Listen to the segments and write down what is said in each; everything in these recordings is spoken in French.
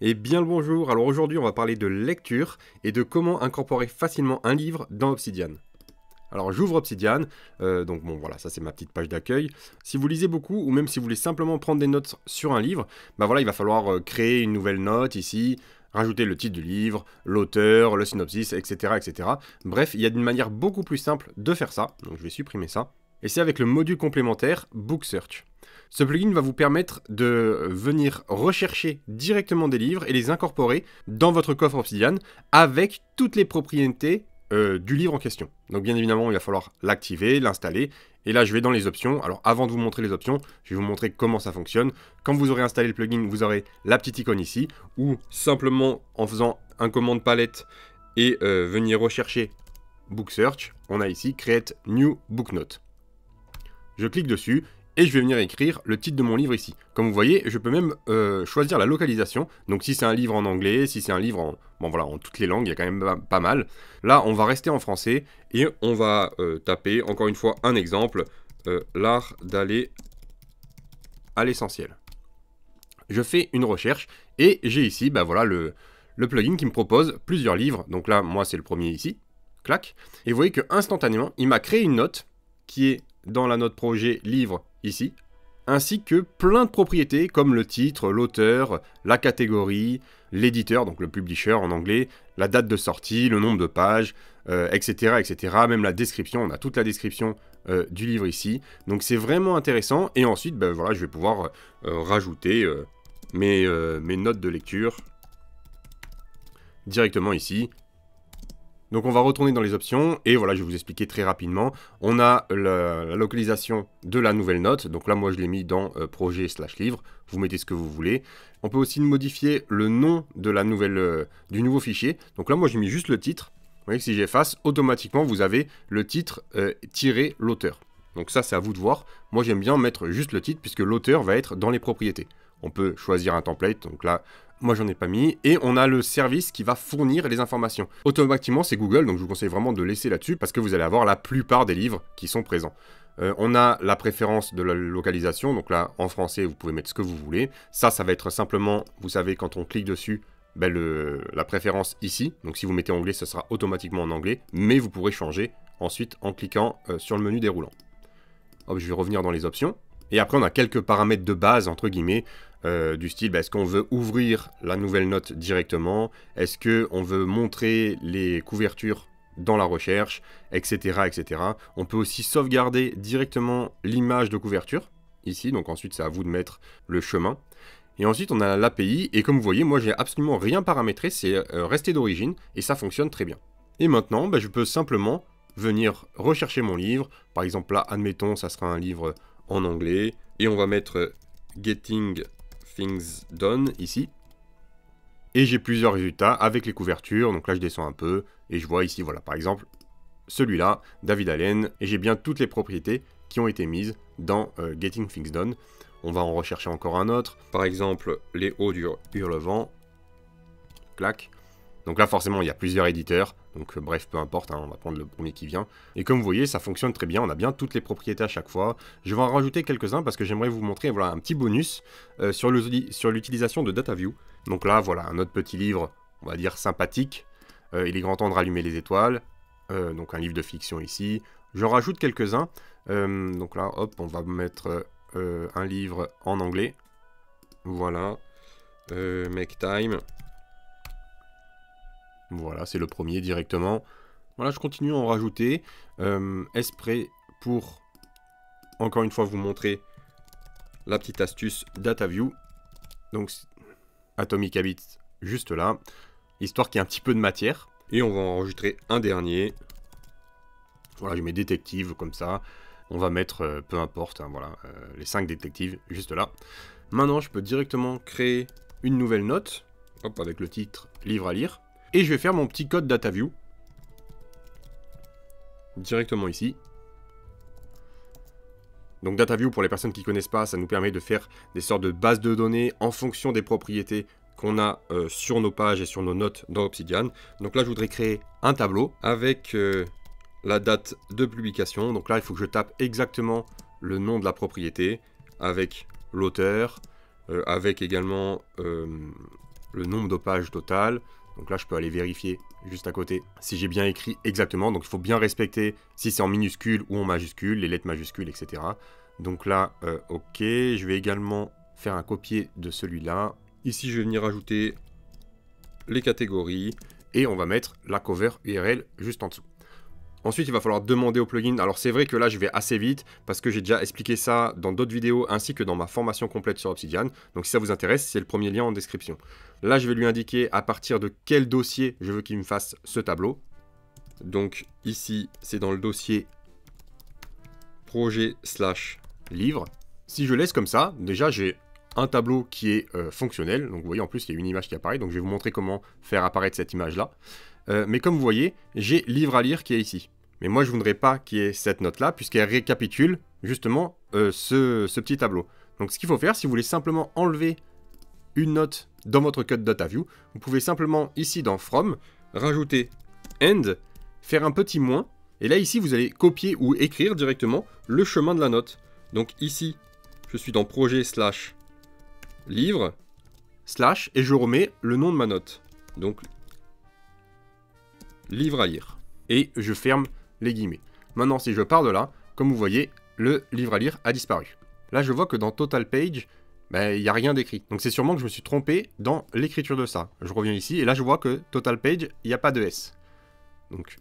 Et bien le bonjour, alors aujourd'hui on va parler de lecture et de comment incorporer facilement un livre dans Obsidian. Alors j'ouvre Obsidian, donc bon voilà, ça c'est ma petite page d'accueil. Si vous lisez beaucoup ou même si vous voulez simplement prendre des notes sur un livre, bah voilà, il va falloir créer une nouvelle note ici, rajouter le titre du livre, l'auteur, le synopsis, etc., etc. Bref, il y a une manière beaucoup plus simple de faire ça, donc je vais supprimer ça. Et c'est avec le module complémentaire Book Search. Ce plugin va vous permettre de venir rechercher directement des livres et les incorporer dans votre coffre Obsidian avec toutes les propriétés du livre en question. Donc bien évidemment, il va falloir l'activer, l'installer. Et là, je vais dans les options. Alors avant de vous montrer les options, je vais vous montrer comment ça fonctionne. Quand vous aurez installé le plugin, vous aurez la petite icône ici, ou simplement en faisant un commande palette et venir rechercher Book Search, on a ici Create New Book Note. Je clique dessus et je vais venir écrire le titre de mon livre ici. Comme vous voyez, je peux même choisir la localisation. Donc si c'est un livre en anglais, si c'est un livre en, bon, voilà, en toutes les langues, il y a quand même pas mal. Là, on va rester en français et on va taper, encore une fois, un exemple, l'art d'aller à l'essentiel. Je fais une recherche et j'ai ici bah, voilà, le plugin qui me propose plusieurs livres. Donc là, moi, c'est le premier ici. Clac. Et vous voyez que instantanément, il m'a créé une note qui est dans la note projet livre ici, ainsi que plein de propriétés comme le titre, l'auteur, la catégorie, l'éditeur, donc le publisher en anglais, la date de sortie, le nombre de pages, etc., etc. Même la description, on a toute la description du livre ici. Donc c'est vraiment intéressant. Et ensuite, ben, voilà, je vais pouvoir rajouter mes notes de lecture directement ici. Donc on va retourner dans les options et voilà, je vais vous expliquer très rapidement. On a la localisation de la nouvelle note. Donc là, moi, je l'ai mis dans projet/livre. Vous mettez ce que vous voulez. On peut aussi modifier le nom de la nouvelle, du nouveau fichier. Donc là, moi, j'ai mis juste le titre. Vous voyez que si j'efface, automatiquement, vous avez le titre tiré l'auteur. Donc ça, c'est à vous de voir. Moi, j'aime bien mettre juste le titre puisque l'auteur va être dans les propriétés. On peut choisir un template. Donc là, moi, j'en ai pas mis. Et on a le service qui va fournir les informations. Automatiquement, c'est Google, donc je vous conseille vraiment de laisser là-dessus parce que vous allez avoir la plupart des livres qui sont présents. On a la préférence de la localisation. Donc là, en français, vous pouvez mettre ce que vous voulez. Ça va être simplement, vous savez, quand on clique dessus, ben la préférence ici. Donc si vous mettez anglais, ce sera automatiquement en anglais. Mais vous pourrez changer ensuite en cliquant sur le menu déroulant. Hop, je vais revenir dans les options. Et après, on a quelques paramètres de base, entre guillemets, du style, bah, est-ce qu'on veut ouvrir la nouvelle note directement? Est-ce qu'on veut montrer les couvertures dans la recherche, etc., etc. On peut aussi sauvegarder directement l'image de couverture, ici, donc ensuite c'est à vous de mettre le chemin. Et ensuite on a l'API, et comme vous voyez, moi j'ai absolument rien paramétré, c'est resté d'origine, et ça fonctionne très bien. Et maintenant, bah, je peux simplement venir rechercher mon livre. Par exemple là, admettons, ça sera un livre en anglais, et on va mettre Getting Things Done ici. Et j'ai plusieurs résultats avec les couvertures. Donc là, je descends un peu et je vois ici, voilà, par exemple, celui-là, David Allen. Et j'ai bien toutes les propriétés qui ont été mises dans Getting Things Done. On va en rechercher encore un autre. Par exemple, Les Hauts du Hurlevent. Clac. Donc là, forcément, il y a plusieurs éditeurs. Donc bref, peu importe, hein, on va prendre le premier qui vient. Et comme vous voyez, ça fonctionne très bien. On a bien toutes les propriétés à chaque fois. Je vais en rajouter quelques-uns parce que j'aimerais vous montrer voilà, un petit bonus sur l'utilisation de DataView. Donc là, voilà, un autre petit livre, on va dire sympathique. Il est grand temps de rallumer les étoiles. Donc un livre de fiction ici. Je rajoute quelques-uns. Donc là, hop, on va mettre un livre en anglais. Voilà. Make Time. Voilà, c'est le premier directement. Voilà, je continue à en rajouter. Esprit pour, encore une fois, vous montrer la petite astuce DataView. Donc, Atomic Habits, juste là. Histoire qu'il y ait un petit peu de matière. Et on va enregistrer un dernier. Voilà, je mets détective comme ça. On va mettre, peu importe, hein, voilà, les 5 détectives, juste là. Maintenant, je peux directement créer une nouvelle note. Hop, avec le titre « Livre à lire ». Et je vais faire mon petit code DataView. Directement ici. Donc DataView, pour les personnes qui ne connaissent pas, ça nous permet de faire des sortes de bases de données en fonction des propriétés qu'on a sur nos pages et sur nos notes dans Obsidian. Donc là, je voudrais créer un tableau avec la date de publication. Donc là, il faut que je tape exactement le nom de la propriété avec l'auteur, avec également le nombre de pages total. Donc là, je peux aller vérifier juste à côté si j'ai bien écrit exactement. Donc il faut bien respecter si c'est en minuscule ou en majuscule, les lettres majuscules, etc. Donc là, ok. Je vais également faire un copier de celui-là. Ici, je vais venir ajouter les catégories. Et on va mettre la cover URL juste en dessous. Ensuite, il va falloir demander au plugin. Alors, c'est vrai que là, je vais assez vite parce que j'ai déjà expliqué ça dans d'autres vidéos ainsi que dans ma formation complète sur Obsidian. Donc, si ça vous intéresse, c'est le premier lien en description. Là, je vais lui indiquer à partir de quel dossier je veux qu'il me fasse ce tableau. Donc, ici, c'est dans le dossier projet/livre. Si je laisse comme ça, déjà, j'ai un tableau qui est fonctionnel. Donc, vous voyez, en plus, il y a une image qui apparaît. Donc, je vais vous montrer comment faire apparaître cette image-là. Mais comme vous voyez, j'ai livre à lire qui est ici. Mais moi, je ne voudrais pas qu'il y ait cette note-là, puisqu'elle récapitule justement ce petit tableau. Donc, ce qu'il faut faire, si vous voulez simplement enlever une note dans votre code DataView, vous pouvez simplement, ici dans From, rajouter End, faire un petit moins, et là, ici, vous allez copier ou écrire directement le chemin de la note. Donc, ici, je suis dans projet/livre, / et je remets le nom de ma note. Donc, livre à lire. Et je ferme les guillemets. Maintenant, si je pars de là, comme vous voyez, le livre à lire a disparu. Là, je vois que dans Total Page, il n'y a rien d'écrit. Donc, c'est sûrement que je me suis trompé dans l'écriture de ça. Je reviens ici, et là, je vois que Total Page, il n'y a pas de S. Donc,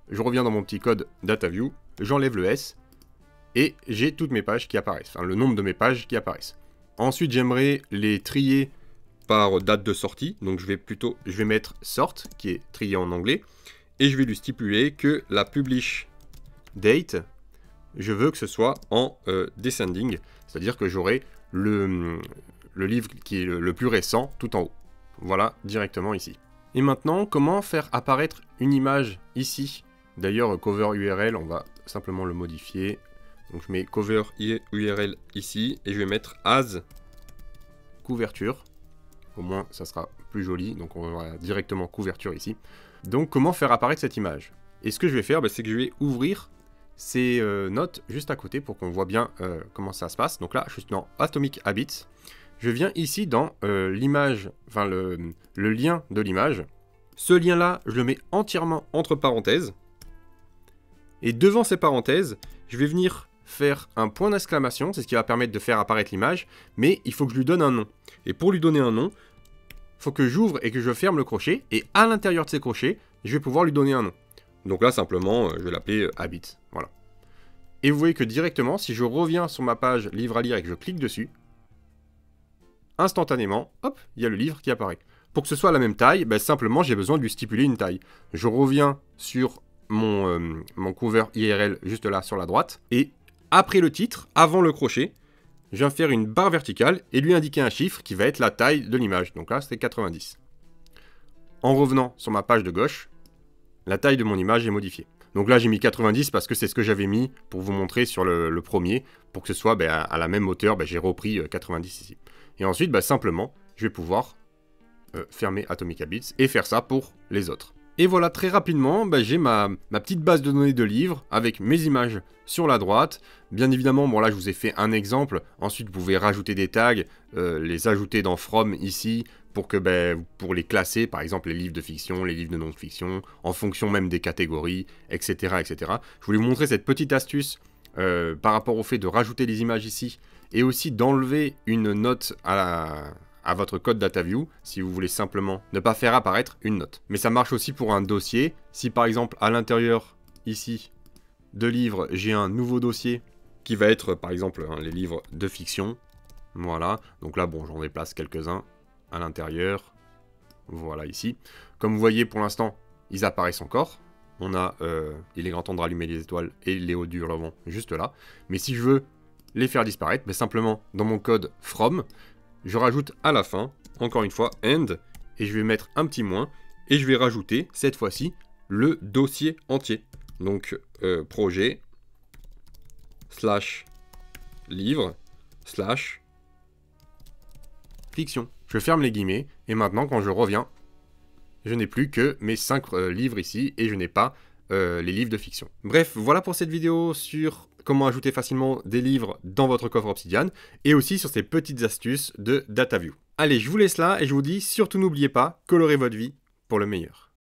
je reviens dans mon petit code DataView, j'enlève le S, et j'ai toutes mes pages qui apparaissent. Enfin, le nombre de mes pages qui apparaissent. Ensuite, j'aimerais les trier par date de sortie. Donc, je vais mettre sort, qui est trié en anglais. Et je vais lui stipuler que la publish date, je veux que ce soit en descending, c'est-à-dire que j'aurai le livre qui est le plus récent tout en haut. Voilà, directement ici. Et maintenant, comment faire apparaître une image ici? D'ailleurs, cover URL, on va simplement le modifier. Donc je mets cover URL ici, et je vais mettre as couverture. Au moins, ça sera plus joli, donc on va directement couverture ici. Donc, comment faire apparaître cette image? Et ce que je vais faire, c'est que je vais ouvrir ces notes juste à côté pour qu'on voit bien comment ça se passe. Donc là, je suis dans Atomic Habits. Je viens ici dans l'image, enfin le lien de l'image. Ce lien-là, je le mets entièrement entre parenthèses. Et devant ces parenthèses, je vais venir faire un point d'exclamation. C'est ce qui va permettre de faire apparaître l'image. Mais il faut que je lui donne un nom. Et pour lui donner un nom, il faut que j'ouvre et que je ferme le crochet, et à l'intérieur de ces crochets, je vais pouvoir lui donner un nom. Donc là, simplement, je vais l'appeler Habit, voilà. Et vous voyez que directement, si je reviens sur ma page livre à lire et que je clique dessus, instantanément, hop, il y a le livre qui apparaît. Pour que ce soit à la même taille, simplement, j'ai besoin de lui stipuler une taille. Je reviens sur mon cover IRL juste là sur la droite, et après le titre, avant le crochet, je viens faire une barre verticale et lui indiquer un chiffre qui va être la taille de l'image. Donc là, c'est 90. En revenant sur ma page de gauche, la taille de mon image est modifiée. Donc là, j'ai mis 90 parce que c'est ce que j'avais mis pour vous montrer sur le premier. Pour que ce soit à la même hauteur, j'ai repris 90 ici. Et ensuite, simplement, je vais pouvoir fermer Atomic Habits et faire ça pour les autres. Et voilà, très rapidement, j'ai ma petite base de données de livres avec mes images sur la droite. Bien évidemment, bon là, je vous ai fait un exemple. Ensuite, vous pouvez rajouter des tags, les ajouter dans From ici, pour que pour les classer, par exemple, les livres de fiction, les livres de non-fiction, en fonction même des catégories, etc., etc. Je voulais vous montrer cette petite astuce par rapport au fait de rajouter les images ici, et aussi d'enlever une note à votre code DataView, si vous voulez simplement ne pas faire apparaître une note. Mais ça marche aussi pour un dossier. Si par exemple, à l'intérieur, ici, de livres, j'ai un nouveau dossier qui va être, par exemple, les livres de fiction. Voilà. Donc là, bon, j'en déplace quelques-uns à l'intérieur. Voilà, ici. Comme vous voyez, pour l'instant, ils apparaissent encore. On a Il est grand temps de rallumer les étoiles et Léo du Hurlevent juste là. Mais si je veux les faire disparaître, simplement, dans mon code From, je rajoute à la fin, encore une fois, End, et je vais mettre un petit moins, et je vais rajouter, cette fois-ci, le dossier entier. Donc, projet, / livre, / fiction. Je ferme les guillemets, et maintenant, quand je reviens, je n'ai plus que mes 5 livres ici, et je n'ai pas les livres de fiction. Bref, voilà pour cette vidéo sur comment ajouter facilement des livres dans votre coffre Obsidian, et aussi sur ces petites astuces de DataView. Allez, je vous laisse là et je vous dis surtout n'oubliez pas, colorez votre vie pour le meilleur.